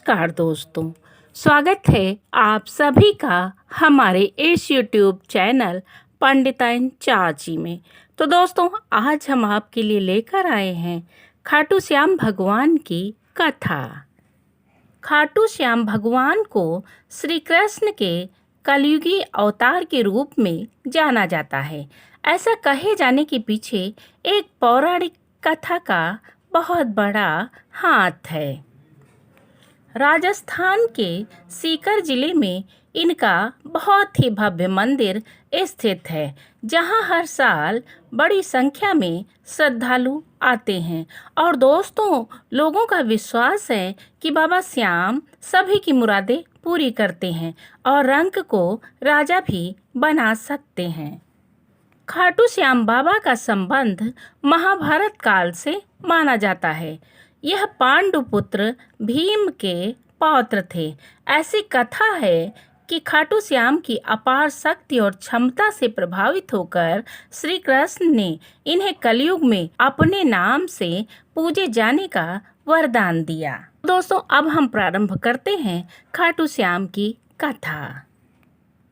नमस्कार दोस्तों, स्वागत है आप सभी का हमारे इस यूट्यूब चैनल पंडिताइन चाची में। तो दोस्तों, आज हम आपके लिए लेकर आए हैं खाटू श्याम भगवान की कथा। खाटू श्याम भगवान को श्री कृष्ण के कलयुगी अवतार के रूप में जाना जाता है। ऐसा कहे जाने के पीछे एक पौराणिक कथा का बहुत बड़ा हाथ है। राजस्थान के सीकर जिले में इनका बहुत ही भव्य मंदिर स्थित है, जहां हर साल बड़ी संख्या में श्रद्धालु आते हैं। और दोस्तों, लोगों का विश्वास है कि बाबा श्याम सभी की मुरादें पूरी करते हैं और रंक को राजा भी बना सकते हैं। खाटू श्याम बाबा का संबंध महाभारत काल से माना जाता है। यह पांडुपुत्र भीम के पौत्र थे। ऐसी कथा है कि खाटू श्याम की अपार शक्ति और क्षमता से प्रभावित होकर श्री कृष्ण ने इन्हें कलयुग में अपने नाम से पूजे जाने का वरदान दिया। दोस्तों, अब हम प्रारंभ करते हैं खाटू श्याम की कथा।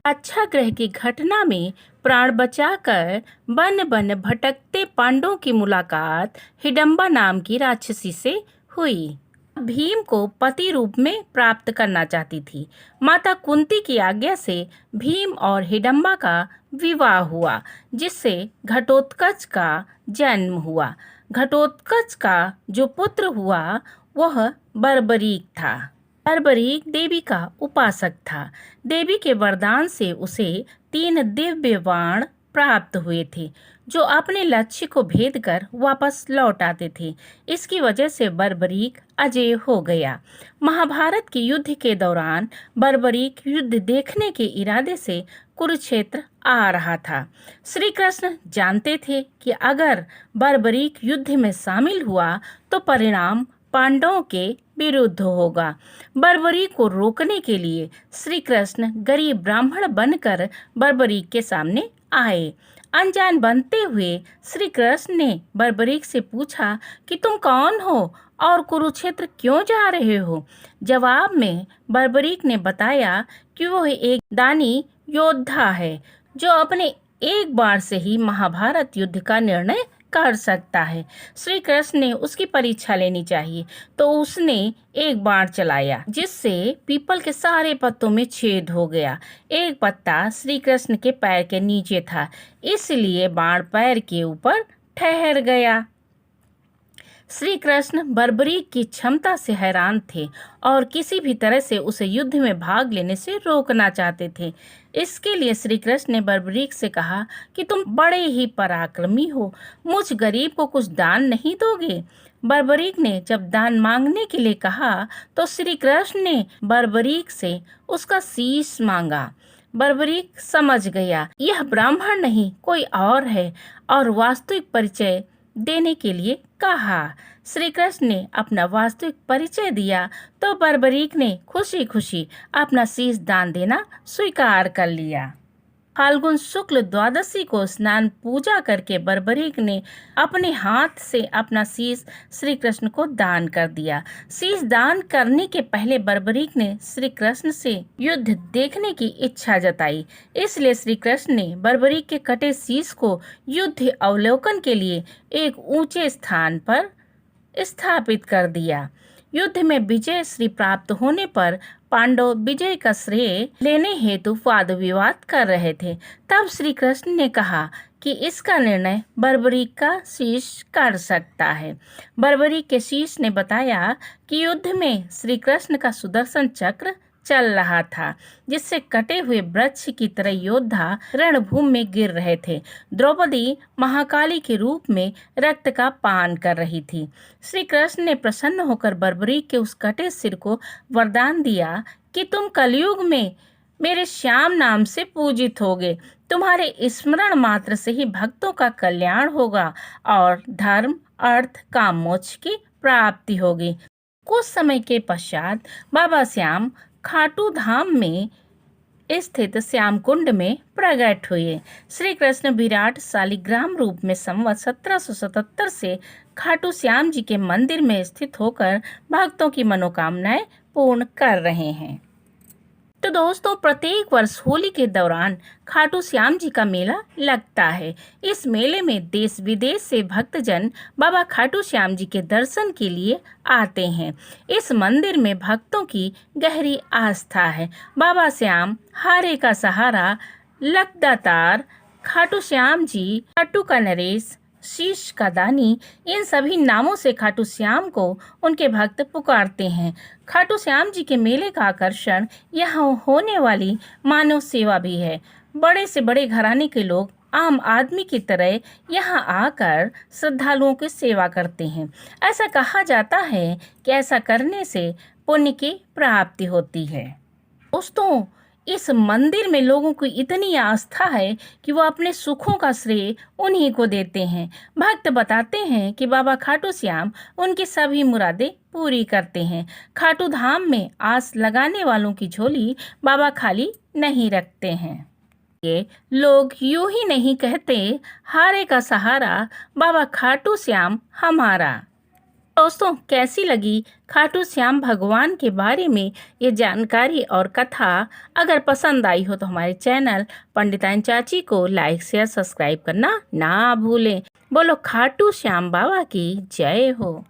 अच्छा ग्रह की घटना में प्राण बचाकर वन वन भटकते पांडवों की मुलाकात हिडम्बा नाम की राक्षसी से हुई। भीम को पति रूप में प्राप्त करना चाहती थी। माता कुंती की आज्ञा से भीम और हिडम्बा का विवाह हुआ, जिससे घटोत्कच का जन्म हुआ। घटोत्कच का जो पुत्र हुआ वह बर्बरीक था। बर्बरीक देवी का उपासक था। देवी के वरदान से उसे 3 दिव्य बाण प्राप्त हुए थे, जो अपने लक्ष्य को भेद कर वापस लौट आते थे। इसकी वजह से बर्बरीक अजेय हो गया। महाभारत के युद्ध के दौरान बर्बरीक युद्ध देखने के इरादे से कुरुक्षेत्र आ रहा था। श्री कृष्ण जानते थे कि अगर बर्बरीक युद्ध में शामिल हुआ तो परिणाम पांडवों के विरुद्ध होगा। बर्बरीक को रोकने के लिए श्री कृष्ण गरीब ब्राह्मण बनकर बर्बरीक के सामने आए। अनजान बनते हुए श्री कृष्ण ने बर्बरीक से पूछा कि तुम कौन हो और कुरुक्षेत्र क्यों जा रहे हो। जवाब में बर्बरीक ने बताया कि वह एक दानी योद्धा है, जो अपने एक बार से ही महाभारत युद्ध का निर्णय कर सकता है। श्री कृष्ण ने उसकी परीक्षा लेनी चाहिए, तो उसने एक बाण चलाया, जिससे पीपल के सारे पत्तों में छेद हो गया। एक पत्ता श्री कृष्ण के पैर के नीचे था, इसलिए बाण पैर के ऊपर ठहर गया। श्री कृष्ण बर्बरीक की क्षमता से हैरान थे और किसी भी तरह से उसे युद्ध में भाग लेने से रोकना चाहते थे। इसके लिए श्री कृष्ण ने बर्बरीक से कहा कि तुम बड़े ही पराक्रमी हो, मुझ गरीब को कुछ दान नहीं दोगे। बर्बरीक ने जब दान मांगने के लिए कहा तो श्री कृष्ण ने बर्बरीक से उसका शीश मांगा। बर्बरीक समझ गया यह ब्राह्मण नहीं कोई और है और वास्तविक परिचय देने के लिए कहा। श्री कृष्ण ने अपना वास्तविक परिचय दिया तो बर्बरीक ने खुशी खुशी अपना शीश दान देना स्वीकार कर लिया। फाल्गुन शुक्ल द्वादशी को स्नान पूजा करके बर्बरीक ने अपने हाथ से अपना शीश श्री कृष्ण को दान कर दिया। शीश दान करने के पहले बर्बरीक ने श्री कृष्ण से युद्ध देखने की इच्छा जताई। इसलिए श्री कृष्ण ने बर्बरीक के कटे शीश को युद्ध अवलोकन के लिए एक ऊंचे स्थान पर स्थापित कर दिया। युद्ध में विजय श्री प्राप्त होने पर पांडव विजय का श्रेय लेने हेतु वाद विवाद कर रहे थे। तब श्री कृष्ण ने कहा कि इसका निर्णय बर्बरीक का शीश कर सकता है। बर्बरीक के शीश ने बताया कि युद्ध में श्री कृष्ण का सुदर्शन चक्र चल रहा था, जिससे कटे हुए वृक्ष की तरह योद्धा रणभूमि में गिर रहे थे। द्रौपदी महाकाली के रूप में रक्त का पान कर रही थी। श्री कृष्ण ने प्रसन्न होकर बर्बरीक के उस कटे सिर को वरदान दिया कि तुम कलयुग में मेरे श्याम नाम से पूजित होगे। तुम्हारे स्मरण मात्र से ही भक्तों का कल्याण होगा और धर्म, अर्थ, काम, मोक्ष की प्राप्ति होगी। कुछ समय के पश्चात बाबा श्याम खाटू धाम में स्थित श्याम कुंड में प्रकट हुए। श्री कृष्ण विराट शालिग्राम रूप में संवत 1777 से खाटू श्याम जी के मंदिर में स्थित होकर भक्तों की मनोकामनाएं पूर्ण कर रहे हैं। तो दोस्तों, प्रत्येक वर्ष होली के दौरान खाटू श्याम जी का मेला लगता है। इस मेले में देश विदेश से भक्तजन बाबा खाटू श्याम जी के दर्शन के लिए आते हैं। इस मंदिर में भक्तों की गहरी आस्था है। बाबा श्याम, हारे का सहारा, लखदातार, खाटू श्याम जी, खाटू का नरेश, शीश का दानी, इन सभी नामों से खाटू श्याम को उनके भक्त पुकारते हैं। खाटू श्याम जी के मेले का आकर्षण यहाँ होने वाली मानव सेवा भी है। बड़े से बड़े घराने के लोग आम आदमी की तरह यहाँ आकर श्रद्धालुओं की सेवा करते हैं। ऐसा कहा जाता है कि ऐसा करने से पुण्य की प्राप्ति होती है। दोस्तों, इस मंदिर में लोगों की इतनी आस्था है कि वो अपने सुखों का श्रेय उन्हीं को देते हैं। भक्त बताते हैं कि बाबा खाटू श्याम उनकी सभी मुरादें पूरी करते हैं। खाटू धाम में आस लगाने वालों की झोली बाबा खाली नहीं रखते हैं। ये लोग यूं ही नहीं कहते, हारे का सहारा बाबा खाटू श्याम हमारा। दोस्तों, कैसी लगी खाटू श्याम भगवान के बारे में ये जानकारी और कथा? अगर पसंद आई हो तो हमारे चैनल पंडिताइन चाची को लाइक शेयर सब्सक्राइब करना ना भूलें। बोलो खाटू श्याम बाबा की जय हो।